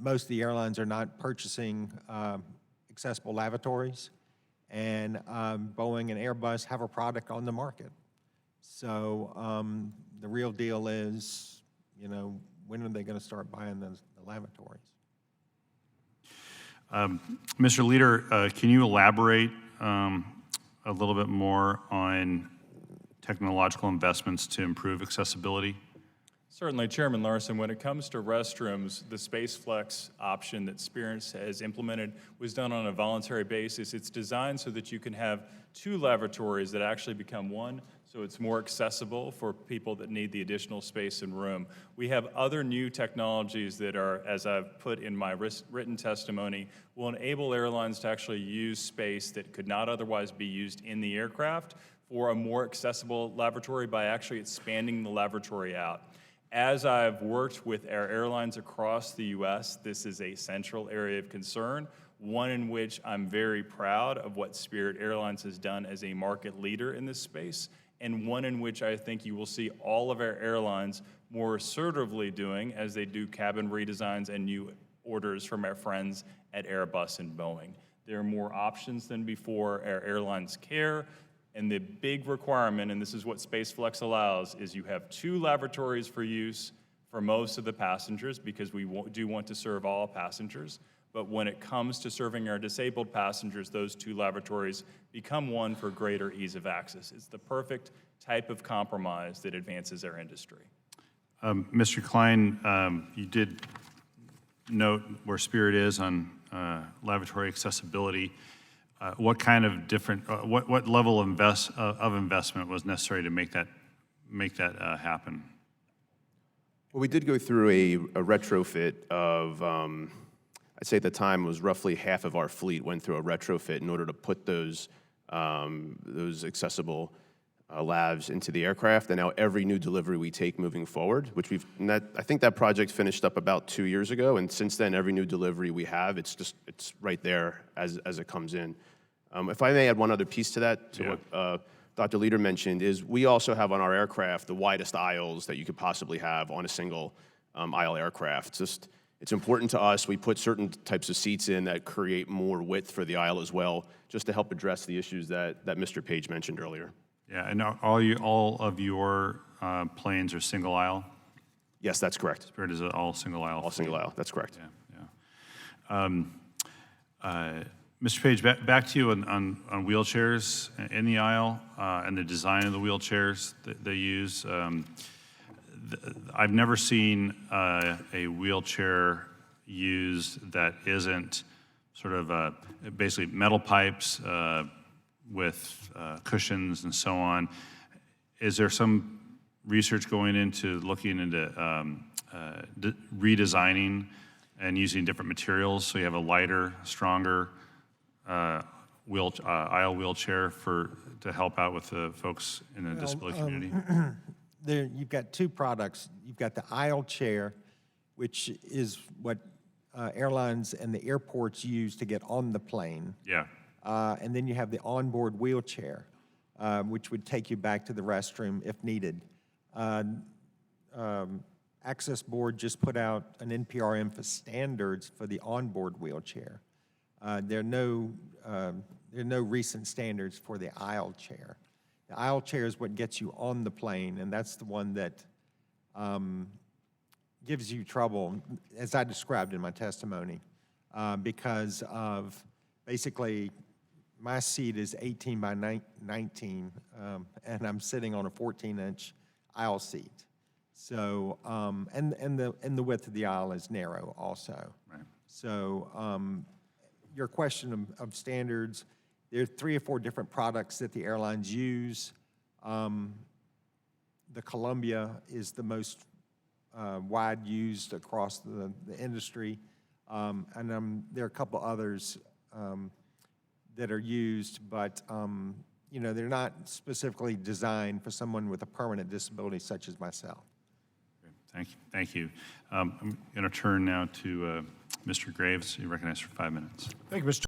Most of the airlines are not purchasing accessible lavatories, and Boeing and Airbus have a product on the market. So the real deal is, when are they going to start buying the lavatories? Mr. Leader, can you elaborate a little bit more on technological investments to improve accessibility? Certainly, Chairman Larsen, when it comes to restrooms, the SpaceFlex option that Spirit has implemented was done on a voluntary basis. It's designed so that you can have 2 lavatories that actually become one, so it's more accessible for people that need the additional space and room. We have other new technologies that are, as I've put in my written testimony, will enable airlines to actually use space that could not otherwise be used in the aircraft for a more accessible lavatory by actually expanding the lavatory out. As I've worked with our airlines across the U.S., this is a central area of concern, one in which I'm very proud of what Spirit Airlines has done as a market leader in this space, and one in which I think you will see all of our airlines more assertively doing as they do cabin redesigns and new orders from our friends at Airbus and Boeing. There are more options than before. Our airlines care. And the big requirement, and this is what SpaceFlex allows, is you have 2 lavatories for use for most of the passengers, because we do want to serve all passengers. But when it comes to serving our disabled passengers, those 2 lavatories become one for greater ease of access. It's the perfect type of compromise that advances our industry. Mr. Klein, you did note where Spirit is on lavatory accessibility. What kind of different, what level of investment was necessary to make that happen? Well, we did go through a retrofit of, I'd say at the time was roughly half of our fleet went through a retrofit in order to put those accessible lavs into the aircraft. And now every new delivery we take moving forward, which I think that project finished up about 2 years ago. And since then, every new delivery we have, it's right there as it comes in. If I may add one other piece to that, to what Dr. Leader mentioned, is we also have on our aircraft the widest aisles that you could possibly have on a single aisle aircraft. It's important to us. We put certain types of seats in that create more width for the aisle as well, just to help address the issues that Mr. Page mentioned earlier. Yeah, and all of your planes are single aisle? Yes, that's correct. Spirit is all single aisle. All single aisle, that's correct. Yeah. Mr. Page, back to you on wheelchairs in the aisle and the design of the wheelchairs that they use. I've never seen a wheelchair used that isn't sort of basically metal pipes with cushions and so on. Is there some research going into looking into redesigning and using different materials so you have a lighter, stronger aisle wheelchair to help out with the folks in the disability community? You've got 2 products. You've got the aisle chair, which is what airlines and the airports use to get on the plane. Yeah. And then you have the onboard wheelchair, which would take you back to the restroom if needed. Access Board just put out an NPRM for standards for the onboard wheelchair. There are no recent standards for the aisle chair. The aisle chair is what gets you on the plane, and that's the one that gives you trouble, as I described in my testimony, because of basically my seat is 18 by 19, and I'm sitting on a 14-inch aisle seat. So, and the width of the aisle is narrow also. Right. So, your question of standards, there are 3 or 4 different products that the airlines use. The Columbia is the most wide used across the industry, and there are a couple others that are used, but they're not specifically designed for someone with a permanent disability such as myself. Thank you. I'm going to turn now to Mr. Graves. You're recognized for 5 minutes. Thank you, Mr.